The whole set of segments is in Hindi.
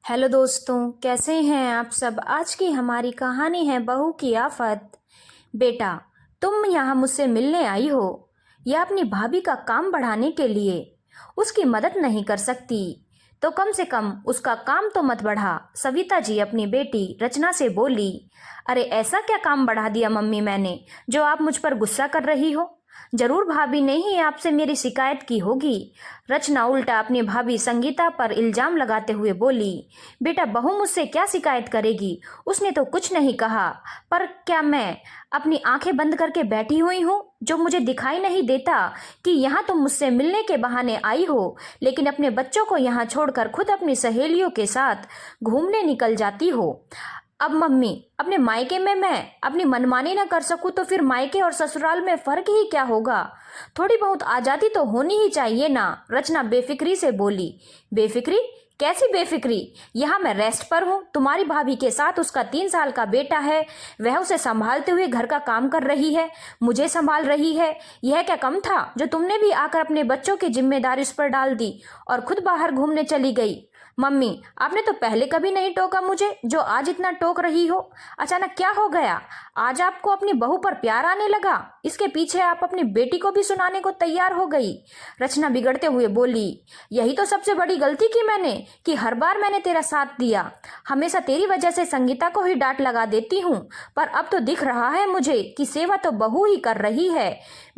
हेलो दोस्तों, कैसे हैं आप सब। आज की हमारी कहानी है बहू की आफत। बेटा, तुम यहाँ मुझसे मिलने आई हो या अपनी भाभी का काम बढ़ाने के लिए। उसकी मदद नहीं कर सकती तो कम से कम उसका काम तो मत बढ़ा। सविता जी अपनी बेटी रचना से बोली। अरे ऐसा क्या काम बढ़ा दिया मम्मी मैंने जो आप मुझ पर गुस्सा कर रही हो। जरूर भाभी ने ही आपसे मेरी शिकायत की होगी। रचना उल्टा अपनी भाभी संगीता पर इल्जाम लगाते हुए बोली। बेटा, बहू मुझसे क्या शिकायत करेगी, उसने तो कुछ नहीं कहा। पर क्या मैं अपनी आंखें बंद करके बैठी हुई हूँ जो मुझे दिखाई नहीं देता कि यहाँ तुम मुझसे मिलने के बहाने आई हो, लेकिन अपने बच्चों को यहाँ छोड़कर खुद अपनी सहेलियों के साथ घूमने निकल जाती हो। अब मम्मी, अपने मायके में मैं अपनी मनमानी ना कर सकूं तो फिर मायके और ससुराल में फर्क ही क्या होगा। थोड़ी बहुत आजादी तो होनी ही चाहिए ना। रचना बेफिक्री से बोली। बेफिक्री? कैसी बेफिक्री? यहाँ मैं रेस्ट पर हूँ, तुम्हारी भाभी के साथ उसका 3 साल का बेटा है। वह उसे संभालते हुए घर का काम कर रही है, मुझे संभाल रही है। यह क्या कम था जो तुमने भी आकर अपने बच्चों की जिम्मेदारी उस पर डाल दी और खुद बाहर घूमने चली गई। मम्मी, आपने तो पहले कभी नहीं टोका मुझे जो आज इतना टोक रही हो। अचानक क्या हो गया? आज आपको अपनी बहू पर प्यार आने लगा? इसके पीछे आप अपनी बेटी को भी सुनाने को तैयार हो गई। रचना बिगड़ते हुए बोली। यही तो सबसे बड़ी गलती की मैंने कि हर बार मैंने तेरा साथ दिया। हमेशा तेरी वजह से संगीता को ही डांट लगा देती हूँ, पर अब तो दिख रहा है मुझे कि सेवा तो बहू ही कर रही है।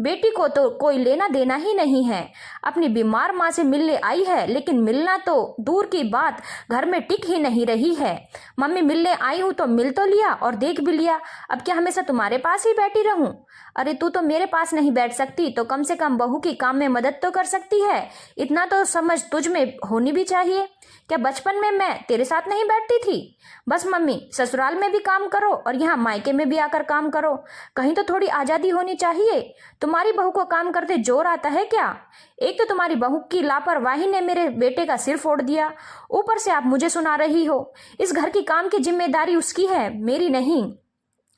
बेटी को तो कोई लेना देना ही नहीं है। अपनी बीमार माँ से मिलने आई है, लेकिन मिलना तो दूर की बात घर में टिक ही नहीं रही है। मम्मी, मिलने आई हूं तो मिल तो लिया और देख भी लिया, अब क्या हमेशा तुम्हारे पास ही बैठी रहूं? अरे तू तो मेरे पास नहीं बैठ सकती तो कम से कम बहू की काम में मदद तो कर सकती है। इतना तो समझ तुझ में होनी भी चाहिए। क्या बचपन में मैं तेरे साथ नहीं बैठती थी? बस मम्मी, ससुराल में भी काम करो और यहाँ मायके में भी आकर काम करो। कहीं तो थोड़ी आजादी होनी चाहिए। तुम्हारी बहू को काम करते जोर आता है क्या? एक तो तुम्हारी बहू की लापरवाही ने मेरे बेटे का सिर फोड़ दिया, ऊपर से आप मुझे सुना रही हो। इस घर की काम की जिम्मेदारी उसकी है, मेरी नहीं।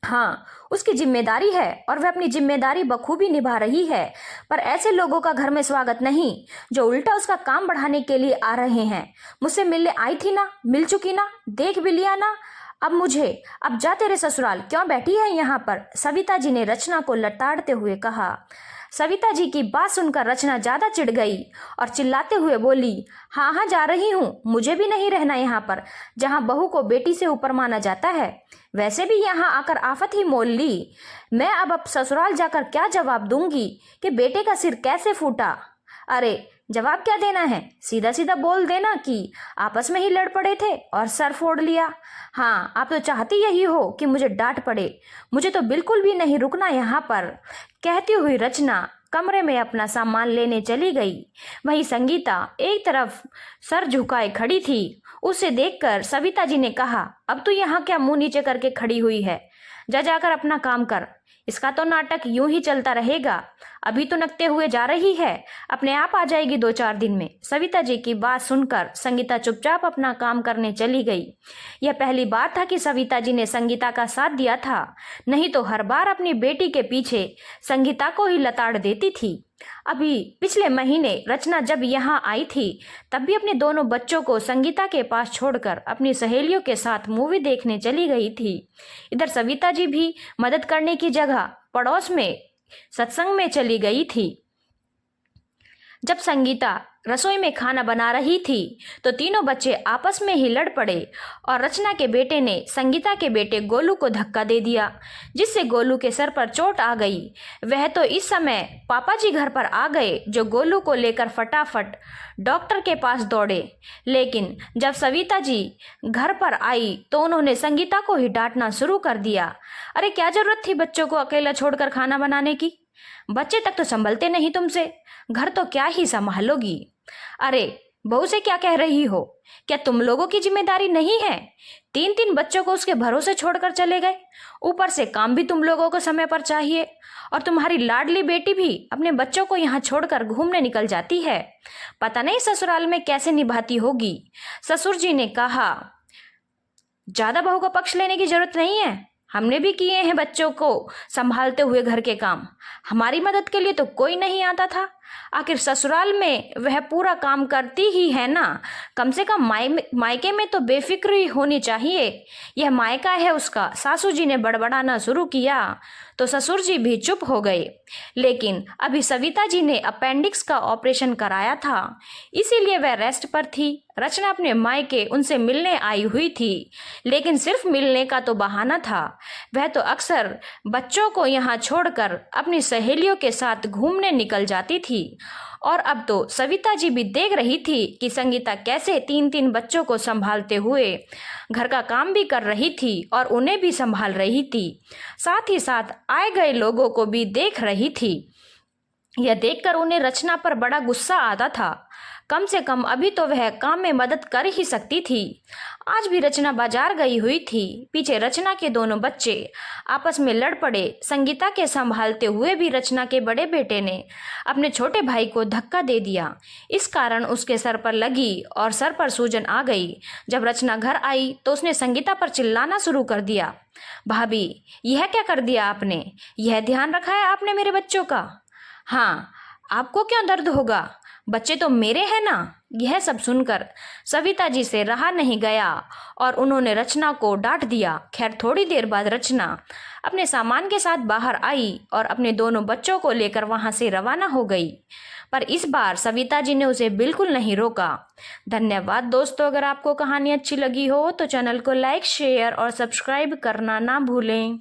हाँ, उसकी जिम्मेदारी है और वह अपनी जिम्मेदारी बखूबी निभा रही है, पर ऐसे लोगों का घर में स्वागत नहीं जो उल्टा उसका काम बढ़ाने के लिए आ रहे हैं। मुझसे मिलने आई थी ना, मिल चुकी ना, देख भी लिया ना। अब जा तेरे ससुराल, क्यों बैठी है यहाँ पर? सविता जी ने रचना को लताड़ते हुए कहा। सविता जी की बात सुनकर रचना ज्यादा चिढ़ गई और चिल्लाते हुए बोली। हाँ हाँ, जा रही हूँ, मुझे भी नहीं रहना यहाँ पर जहाँ बहू को बेटी से ऊपर माना जाता है। वैसे भी यहाँ आकर आफत ही मोल ली। मैं अब ससुराल जाकर क्या जवाब दूंगी कि बेटे का सिर कैसे फूटा? अरे जवाब क्या देना है, सीधा सीधा बोल देना कि आपस में ही लड़ पड़े थे और सर फोड़ लिया। हाँ, आप तो चाहती यही हो कि मुझे डांट पड़े। मुझे तो बिल्कुल भी नहीं रुकना यहाँ पर। कहती हुई रचना कमरे में अपना सामान लेने चली गई। वहीं संगीता एक तरफ सर झुकाए खड़ी थी। उसे देखकर सविता जी ने कहा, अब तू यहाँ क्या मुंह नीचे करके खड़ी हुई है? जा जाकर अपना काम कर। इसका तो नाटक यूं ही चलता रहेगा। अभी तो नकते हुए जा रही है, अपने आप आ जाएगी 2-4 दिन में। सविता जी की बात सुनकर संगीता चुपचाप अपना काम करने चली गई। यह पहली बार था कि सविता जी ने संगीता का साथ दिया था, नहीं तो हर बार अपनी बेटी के पीछे संगीता को ही लताड़ देती थी। अभी पिछले महीने रचना जब यहाँ आई थी तब भी अपने दोनों बच्चों को संगीता के पास छोड़कर अपनी सहेलियों के साथ मूवी देखने चली गई थी। इधर सविता जी भी मदद करने की जगह पड़ोस में सत्संग में चली गई थी। जब संगीता रसोई में खाना बना रही थी तो तीनों बच्चे आपस में ही लड़ पड़े और रचना के बेटे ने संगीता के बेटे गोलू को धक्का दे दिया, जिससे गोलू के सर पर चोट आ गई। वह तो इस समय पापा जी घर पर आ गए जो गोलू को लेकर फटाफट डॉक्टर के पास दौड़े। लेकिन जब सविता जी घर पर आई तो उन्होंने संगीता को ही डांटना शुरू कर दिया। अरे क्या जरूरत थी बच्चों को अकेला छोड़कर खाना बनाने की? बच्चे तक तो संभलते नहीं तुमसे, घर तो क्या ही संभालोगी? अरे बहू से क्या कह रही हो? क्या तुम लोगों की जिम्मेदारी नहीं है? 3-3 बच्चों को उसके भरोसे छोड़कर चले गए। ऊपर से काम भी तुम लोगों को समय पर चाहिए और तुम्हारी लाडली बेटी भी अपने बच्चों को यहाँ छोड़कर घूमने निकल जाती है। पता नहीं ससुराल में कैसे निभाती होगी। ससुर जी ने कहा, ज्यादा बहू का पक्ष लेने की जरूरत नहीं है, हमने भी किए हैं बच्चों को संभालते हुए घर के काम। हमारी मदद के लिए तो कोई नहीं आता था। आखिर ससुराल में वह पूरा काम करती ही है ना, कम से कम मायके में तो बेफिक्र ही होनी चाहिए। यह मायका है उसका। सासू जी ने बड़बड़ाना शुरू किया तो ससुर जी भी चुप हो गए। लेकिन अभी सविता जी ने अपेंडिक्स का ऑपरेशन कराया था, इसीलिए वह रेस्ट पर थी। रचना अपने मायके उनसे मिलने आई हुई थी, लेकिन सिर्फ मिलने का तो बहाना था। वह तो अक्सर बच्चों को यहाँ छोड़कर अपनी सहेलियों के साथ घूमने निकल जाती थी। और अब तो सविता जी भी देख रही थी कि संगीता कैसे 3-3 बच्चों को संभालते हुए घर का काम भी कर रही थी और उन्हें भी संभाल रही थी, साथ ही साथ आए गए लोगों को भी देख रही थी। यह देखकर उन्हें रचना पर बड़ा गुस्सा आता था। कम से कम अभी तो वह काम में मदद कर ही सकती थी। आज भी रचना बाजार गई हुई थी। पीछे रचना के दोनों बच्चे आपस में लड़ पड़े। संगीता के संभालते हुए भी रचना के बड़े बेटे ने अपने छोटे भाई को धक्का दे दिया। इस कारण उसके सर पर लगी और सर पर सूजन आ गई। जब रचना घर आई तो उसने संगीता पर चिल्लाना शुरू कर दिया, भाभी यह क्या कर दिया आपने? यह ध्यान रखा है आपने मेरे बच्चों का? हाँ, आपको क्यों दर्द होगा? बच्चे तो मेरे हैं ना। यह सब सुनकर सविता जी से रहा नहीं गया और उन्होंने रचना को डांट दिया। खैर थोड़ी देर बाद रचना अपने सामान के साथ बाहर आई और अपने दोनों बच्चों को लेकर वहां से रवाना हो गई। पर इस बार सविता जी ने उसे बिल्कुल नहीं रोका। धन्यवाद दोस्तों। अगर आपको कहानी अच्छी लगी हो तो चैनल को लाइक, शेयर और सब्सक्राइब करना ना भूलें।